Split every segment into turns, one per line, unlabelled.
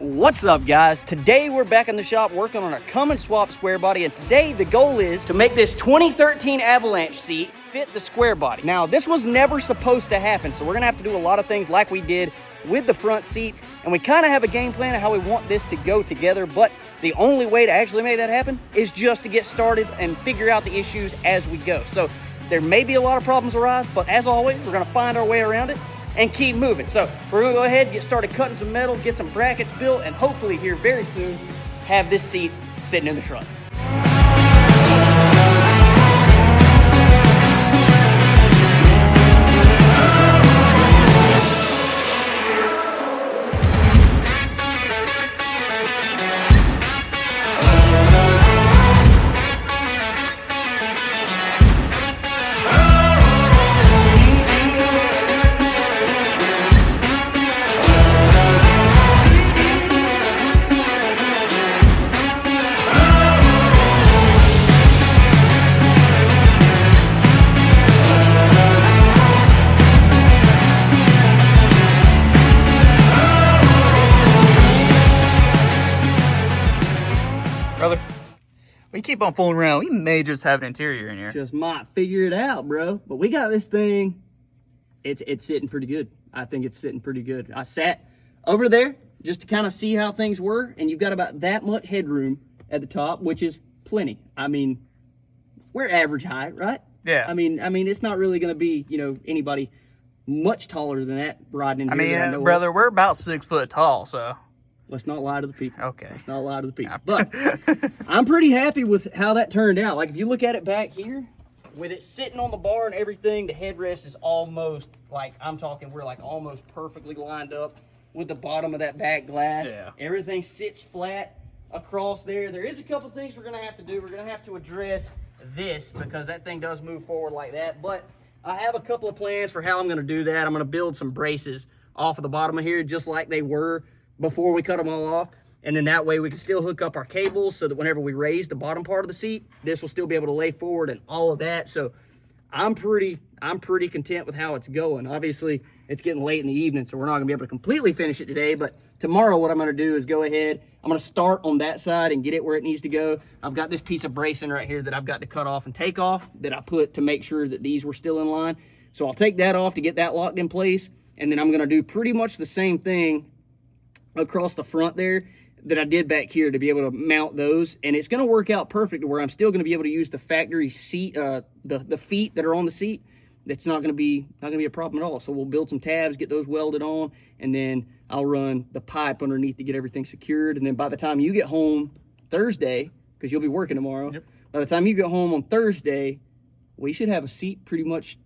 What's up, guys? Today we're back in the shop working on our Cummins-swapped square body, and today the goal is to make this 2013 Avalanche seat fit the square body. Now, this was never supposed to happen, so we're gonna have to do a lot of things like we did with the front seats, and we kind of have a game plan of how we want this to go together, but the only way to actually make that happen is just to get started and figure out the issues as we go. So there may be a lot of problems arise, but as always, we're gonna find our way around it and keep moving. So we're gonna go ahead, get started cutting some metal, get some brackets built, and hopefully here very soon, have this seat sitting in the truck.
Brother, we keep on fooling around. We may just have an interior in here.
Just might figure it out, bro. But we got this thing. It's sitting pretty good. I think it's sitting pretty good. I sat over there just to kind of see how things were, and you've got about that much headroom at the top, which is plenty. I mean, we're average height, right?
Yeah.
I mean, it's not really going to be, anybody much taller than that riding in here.
I mean, brother, we're about 6 foot tall, so.
Let's not lie to the people.
Okay.
Let's not lie to the people. But I'm pretty happy with how that turned out. Like, if you look at it back here, with it sitting on the bar and everything, the headrest is almost, we're like almost perfectly lined up with the bottom of that back glass.
Yeah.
Everything sits flat across there. There is a couple things we're going to have to do. We're going to have to address this because that thing does move forward like that. But I have a couple of plans for how I'm going to do that. I'm going to build some braces off of the bottom of here just like they were before we cut them all off, and then that way we can still hook up our cables so that whenever we raise the bottom part of the seat, this will still be able to lay forward and all of that. So I'm pretty content with how it's going. Obviously, it's getting late in the evening, so we're not gonna be able to completely finish it today, but tomorrow what I'm gonna do is go ahead, I'm gonna start on that side and get it where it needs to go. I've got this piece of bracing right here that I've got to cut off and take off that I put to make sure that these were still in line. So I'll take that off to get that locked in place, and then I'm gonna do pretty much the same thing across the front there that I did back here to be able to mount those, and it's going to work out perfect where I'm still going to be able to use the factory seat, the feet that are on the seat. That's not going to be a problem at all. So we'll build some tabs, get those welded on, and then I'll run the pipe underneath to get everything secured. And then by the time you get home Thursday, because you'll be working tomorrow, yep. By the time you get home on Thursday, we should have a seat pretty much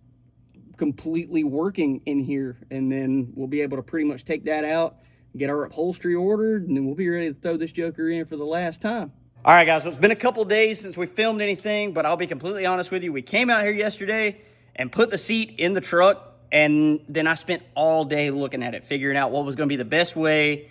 completely working in here, and then we'll be able to pretty much take that out, get our upholstery ordered, and then we'll be ready to throw this joker in for the last time. All right, guys, so it's been a couple days since we filmed anything, but I'll be completely honest with you. We came out here yesterday and put the seat in the truck, and then I spent all day looking at it, figuring out what was going to be the best way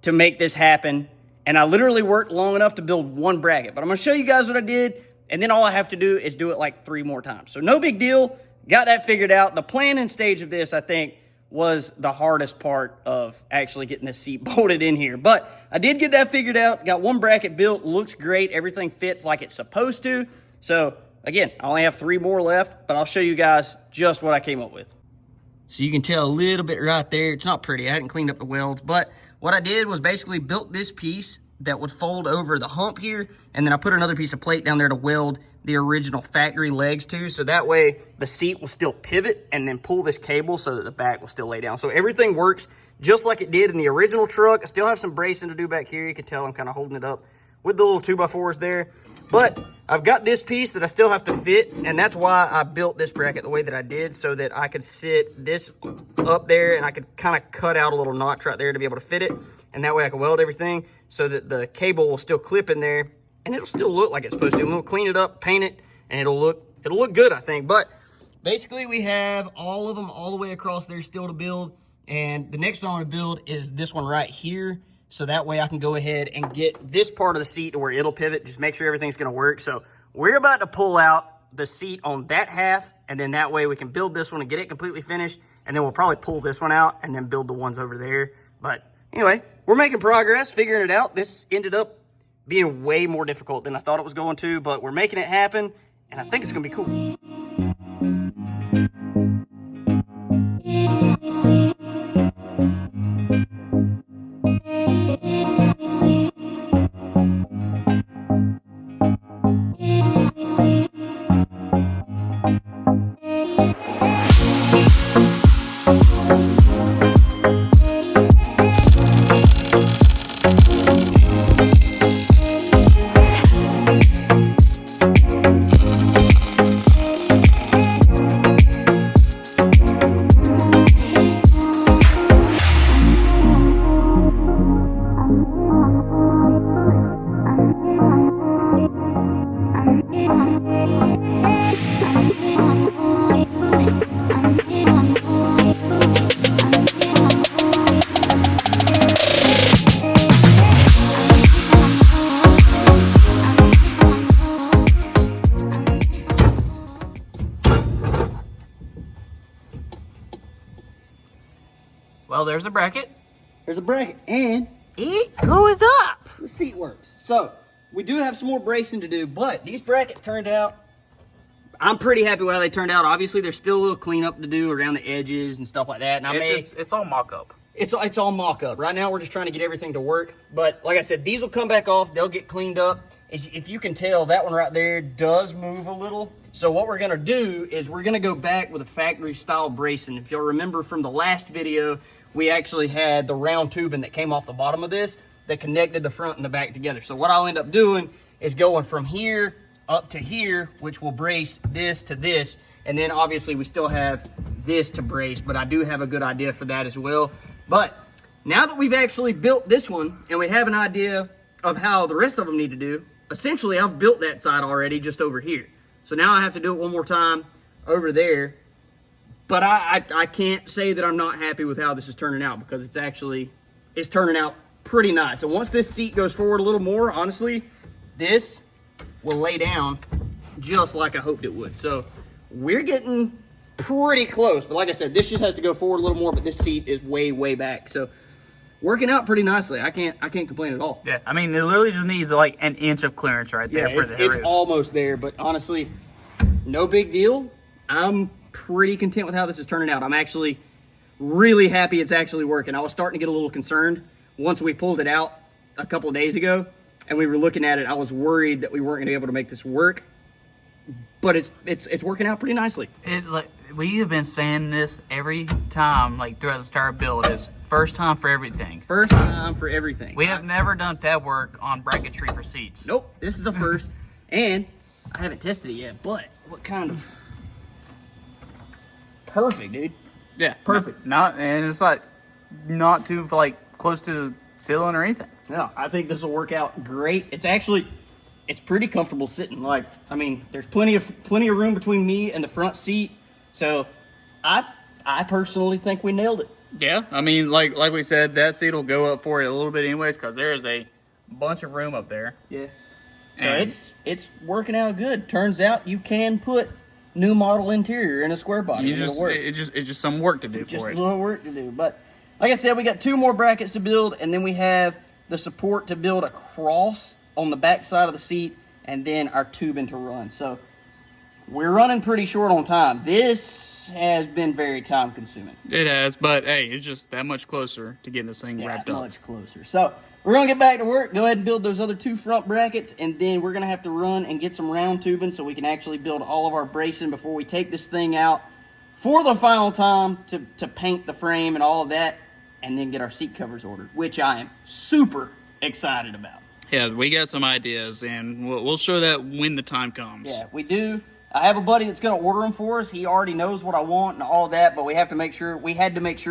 to make this happen. And I literally worked long enough to build one bracket, but I'm going to show you guys what I did, and then all I have to do is do it like 3 more times. So no big deal. Got that figured out. The planning stage of this, I think, was the hardest part of actually getting this seat bolted in here. But I did get that figured out. Got one bracket built. Looks great. Everything fits like it's supposed to. So, again, I only have 3 more left, but I'll show you guys just what I came up with. So you can tell a little bit right there. It's not pretty. I hadn't cleaned up the welds. But what I did was basically built this piece that would fold over the hump here, and then I put another piece of plate down there to weld the original factory legs to, so that way the seat will still pivot and then pull this cable so that the back will still lay down. So everything works just like it did in the original truck. I still have some bracing to do back here. You can tell I'm kind of holding it up with the little 2x4s there. But I've got this piece that I still have to fit, and that's why I built this bracket the way that I did, so that I could sit this up there and I could kind of cut out a little notch right there to be able to fit it. And that way I can weld everything so that the cable will still clip in there, and it'll still look like it's supposed to. And we'll clean it up, paint it, and it'll look good, I think. But basically we have all of them all the way across there still to build. And the next one I want to build is this one right here. So that way I can go ahead and get this part of the seat to where it'll pivot, just make sure everything's going to work. So we're about to pull out the seat on that half, and then that way we can build this one and get it completely finished, and then we'll probably pull this one out and then build the ones over there. But Anyway, we're making progress, figuring it out. This ended up being way more difficult than I thought it was going to, but we're making it happen, and I think it's going to be cool.
Well, there's a bracket.
There's a bracket, and
It goes up.
the seat works. So, we do have some more bracing to do, but these brackets turned out, I'm pretty happy with how they turned out. Obviously, there's still a little cleanup to do around the edges and stuff like that. And
It's all mock-up.
It's all mock-up. Right now, we're just trying to get everything to work. But like I said, these will come back off. They'll get cleaned up. If you can tell, that one right there does move a little. So what we're going to do is we're going to go back with a factory-style bracing. If you'll remember from the last video, we actually had the round tubing that came off the bottom of this that connected the front and the back together. So what I'll end up doing is going from here up to here, which will brace this to this. And then obviously we still have this to brace, but I do have a good idea for that as well. But now that we've actually built this one and we have an idea of how the rest of them need to do, essentially I've built that side already just over here. So now I have to do it one more time over there. But I can't say that I'm not happy with how this is turning out, because it's turning out pretty nice. And once this seat goes forward a little more, honestly, this will lay down just like I hoped it would. So we're getting pretty close. But like I said, this just has to go forward a little more, but this seat is way, way back. So working out pretty nicely. I can't complain at all.
Yeah, I mean, it literally just needs like an inch of clearance right there for the
it's
roof.
almost there, but honestly, no big deal. I'm pretty content with how this is turning out. I'm actually really happy it's actually working. I was starting to get a little concerned once we pulled it out a couple of days ago and we were looking at it. I was worried that we weren't going to be able to make this work, but it's working out pretty nicely.
We have been saying this every time, like throughout the start build, is first time for everything.
First time for everything.
We have never done fab work on bracketry for seats.
Nope, this is the first, and I haven't tested it yet, but what kind of... Perfect, dude.
Yeah,
perfect.
And it's like not too like close to the ceiling or anything.
No, I think this will work out great. It's pretty comfortable sitting. Like, I mean, there's plenty of room between me and the front seat. So, I personally think we nailed it.
Yeah, I mean, like we said, that seat will go up for it a little bit anyways, because there is a bunch of room up there.
Yeah. So it's working out good. Turns out you can put new model interior in a square body.
It's just some work to do for it.
Just a little work to do. But like I said, we got 2 more brackets to build, and then we have the support to build across on the back side of the seat, and then our tubing to run. So we're running pretty short on time. This has been very time consuming.
It has, but hey, it's just that much closer to getting this thing wrapped up.
Much closer. So we're going to get back to work, go ahead and build those other 2 front brackets, and then we're going to have to run and get some round tubing so we can actually build all of our bracing before we take this thing out for the final time to paint the frame and all of that, and then get our seat covers ordered, which I am super excited about.
Yeah, we got some ideas, and we'll show that when the time comes.
Yeah, we do. I have a buddy that's going to order them for us. He already knows what I want and all of that, but we had to make sure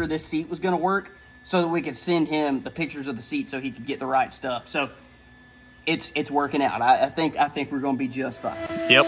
this seat was going to work, so that we could send him the pictures of the seat so he could get the right stuff. So it's working out. I think we're going to be just fine.
Yep.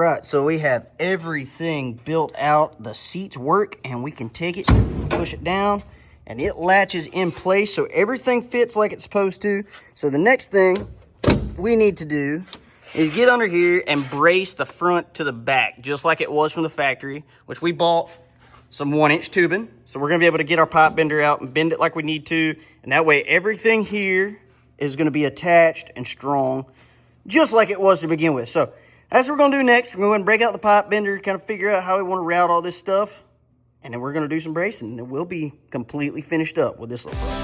right, so we have everything built out. The seats work, and we can take it, push it down, and it latches in place, so everything fits like it's supposed to. So the next thing we need to do is get under here and brace the front to the back, just like it was from the factory, which we bought some 1-inch tubing. So we're gonna be able to get our pipe bender out and bend it like we need to, and that way everything here is gonna be attached and strong, just like it was to begin with. So that's what we're gonna do next. We're gonna go ahead and break out the pipe bender, kind of figure out how we wanna route all this stuff, and then we're gonna do some bracing, and then we'll be completely finished up with this little project.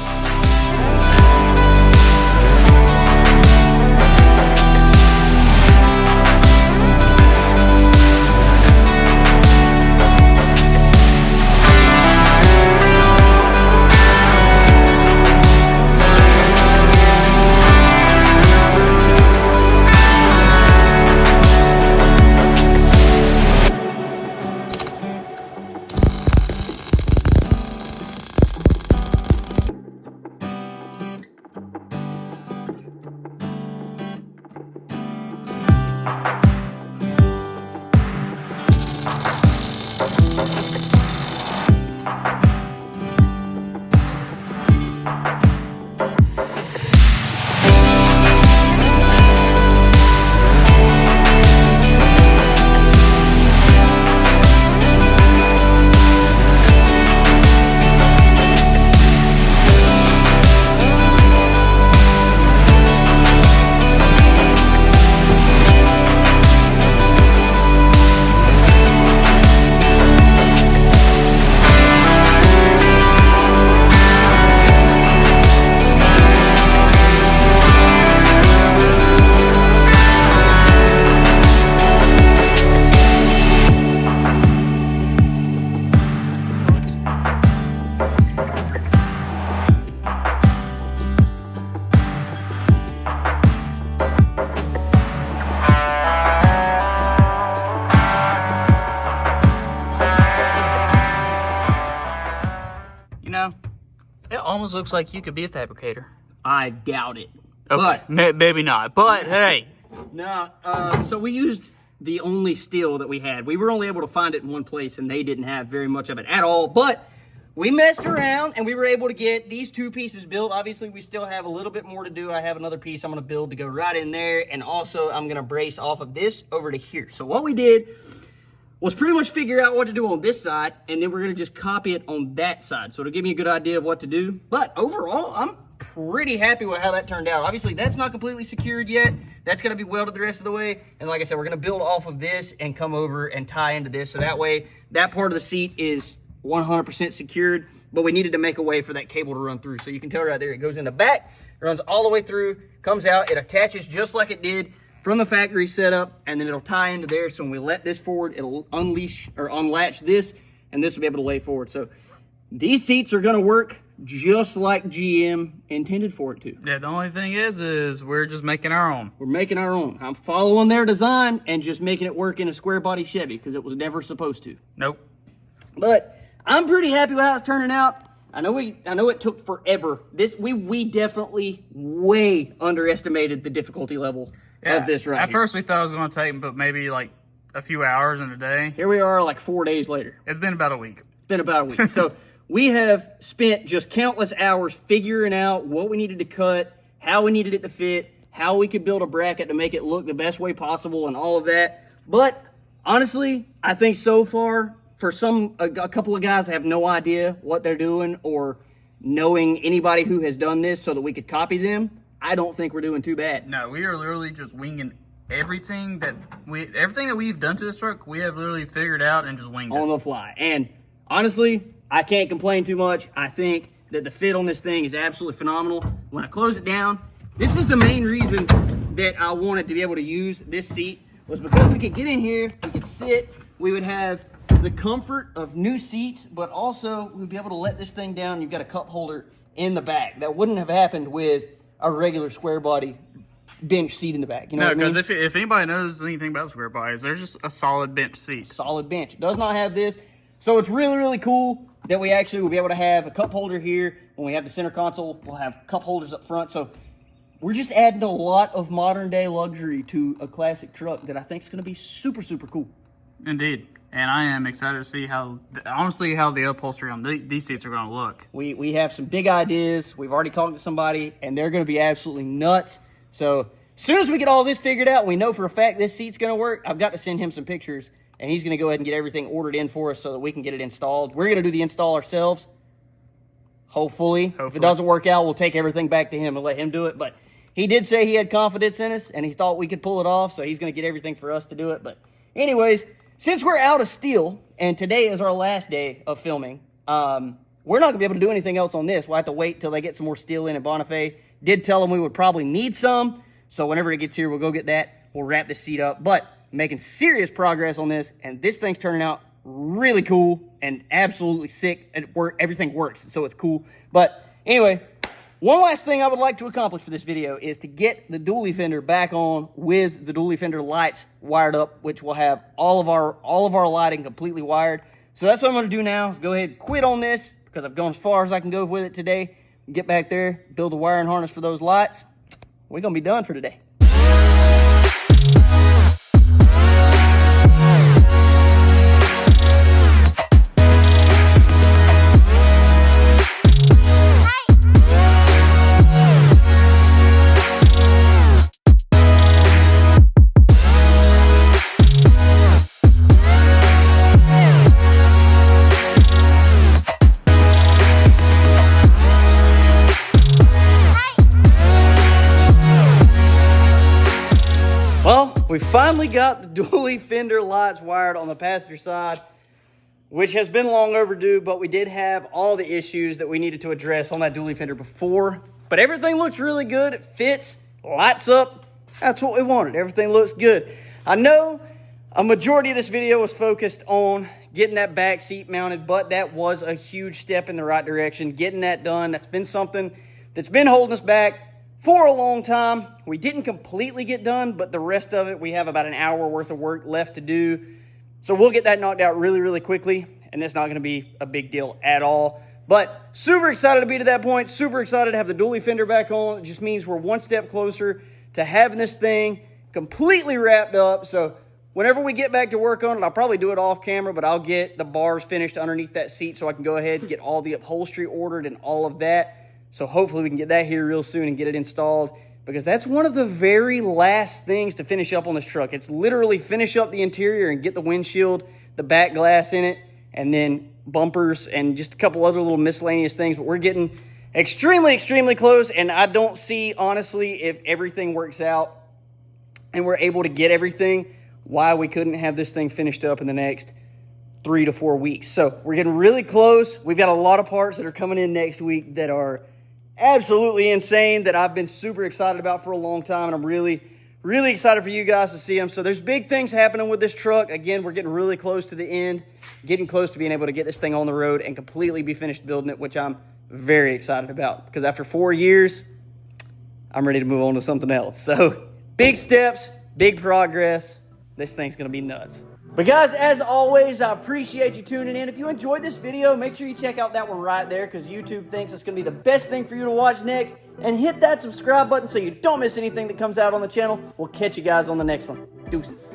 You know, it almost looks like you could be a fabricator.
I doubt it.
Okay, maybe not, but hey.
No, so we used the only steel that we had. We were only able to find it in one place, and they didn't have very much of it at all, but we messed around, and we were able to get these 2 pieces built. Obviously, we still have a little bit more to do. I have another piece I'm gonna build to go right in there, and also I'm gonna brace off of this over to here. So what we did was pretty much figure out what to do on this side, and then we're gonna just copy it on that side. So it'll give me a good idea of what to do. But overall, I'm pretty happy with how that turned out. Obviously, that's not completely secured yet. That's gonna be welded the rest of the way. And like I said, we're gonna build off of this and come over and tie into this. So that way, that part of the seat is 100% secured, but we needed to make a way for that cable to run through. So you can tell right there, it goes in the back, runs all the way through, comes out, it attaches just like it did from the factory setup, and then it'll tie into there. So when we let this forward, it'll unleash or unlatch this, and this will be able to lay forward. So these seats are gonna work just like GM intended for it to.
Yeah, the only thing is we're just making our own.
We're making our own. I'm following their design and just making it work in a square body Chevy, because it was never supposed to.
Nope.
But I'm pretty happy with how it's turning out. I know it took forever. We definitely way underestimated the difficulty level of this right
At
here.
first we thought it was going to take but maybe like a few hours in a day.
Here we are like 4 days later.
It's been about a week.
It's been about a week. So we have spent just countless hours figuring out what we needed to cut, how we needed it to fit, how we could build a bracket to make it look the best way possible and all of that. But honestly, I think so far, for a couple of guys that have no idea what they're doing or knowing anybody who has done this so that we could copy them, I don't think we're doing too bad.
No, we are literally just winging everything that we've done to this truck. We have literally figured out and just winged
on the fly. And honestly, I can't complain too much. I think that the fit on this thing is absolutely phenomenal. When I close it down, this is the main reason that I wanted to be able to use this seat, was because we could get in here, we could sit, we would have the comfort of new seats, but also we'd be able to let this thing down. You've got a cup holder in the back. That wouldn't have happened with a regular square body bench seat in the back. You know
No,
what I mean?
because if anybody knows anything about square bodies, there's just a solid bench seat.
Solid bench. It does not have this. So it's really, really cool that we actually will be able to have a cup holder here. When we have the center console, we'll have cup holders up front. So we're just adding a lot of modern day luxury to a classic truck that I think is going to be super, super cool.
Indeed. And I am excited to see honestly, how the upholstery on these seats are going to look.
We have some big ideas. We've already talked to somebody, and they're going to be absolutely nuts. So as soon as we get all this figured out, we know for a fact this seat's going to work. I've got to send him some pictures, and he's going to go ahead and get everything ordered in for us so that we can get it installed. We're going to do the install ourselves, hopefully. If it doesn't work out, we'll take everything back to him and let him do it. But he did say he had confidence in us, and he thought we could pull it off, so he's going to get everything for us to do it. But anyways, since we're out of steel, and today is our last day of filming, we're not going to be able to do anything else on this. We'll have to wait till they get some more steel in at Bonifay. Did tell them we would probably need some, so whenever it gets here, we'll go get that. We'll wrap this seat up, but making serious progress on this, and this thing's turning out really cool and absolutely sick. Everything works, so it's cool. But anyway, one last thing I would like to accomplish for this video is to get the dually fender back on with the dually fender lights wired up, which will have all of our lighting completely wired. So that's what I'm going to do now, is go ahead and quit on this, because I've gone as far as I can go with it today. Get back there, build a wiring harness for those lights. We're going to be done for today. We finally got the dually fender lights wired on the passenger side, which has been long overdue, but we did have all the issues that we needed to address on that dually fender before. But everything looks really good. It fits, lights up. That's what we wanted. Everything looks good. I know a majority of this video was focused on getting that back seat mounted, but that was a huge step in the right direction. Getting that done, that's been something that's been holding us back for a long time. We didn't completely get done, but the rest of it, we have about an hour worth of work left to do. So we'll get that knocked out really, really quickly, and it's not going to be a big deal at all. But super excited to be to that point. Super excited to have the dually fender back on. It just means we're one step closer to having this thing completely wrapped up. So whenever we get back to work on it, I'll probably do it off camera, but I'll get the bars finished underneath that seat so I can go ahead and get all the upholstery ordered and all of that. So hopefully we can get that here real soon and get it installed, because that's one of the very last things to finish up on this truck. It's literally finish up the interior and get the windshield, the back glass in it, and then bumpers and just a couple other little miscellaneous things. But we're getting extremely, extremely close, and I don't see, honestly, if everything works out and we're able to get everything, why we couldn't have this thing finished up in the next 3 to 4 weeks. So we're getting really close. We've got a lot of parts that are coming in next week that are absolutely insane, that I've been super excited about for a long time, and I'm really, really excited for you guys to see them. So there's big things happening with this truck. Again, we're getting really close to the end, getting close to being able to get this thing on the road and completely be finished building it, which I'm very excited about, because after 4 years, I'm ready to move on to something else. So big steps, big progress. This thing's going to be nuts. But guys, as always, I appreciate you tuning in. If you enjoyed this video, make sure you check out that one right there, because YouTube thinks it's going to be the best thing for you to watch next. And hit that subscribe button so you don't miss anything that comes out on the channel. We'll catch you guys on the next one. Deuces.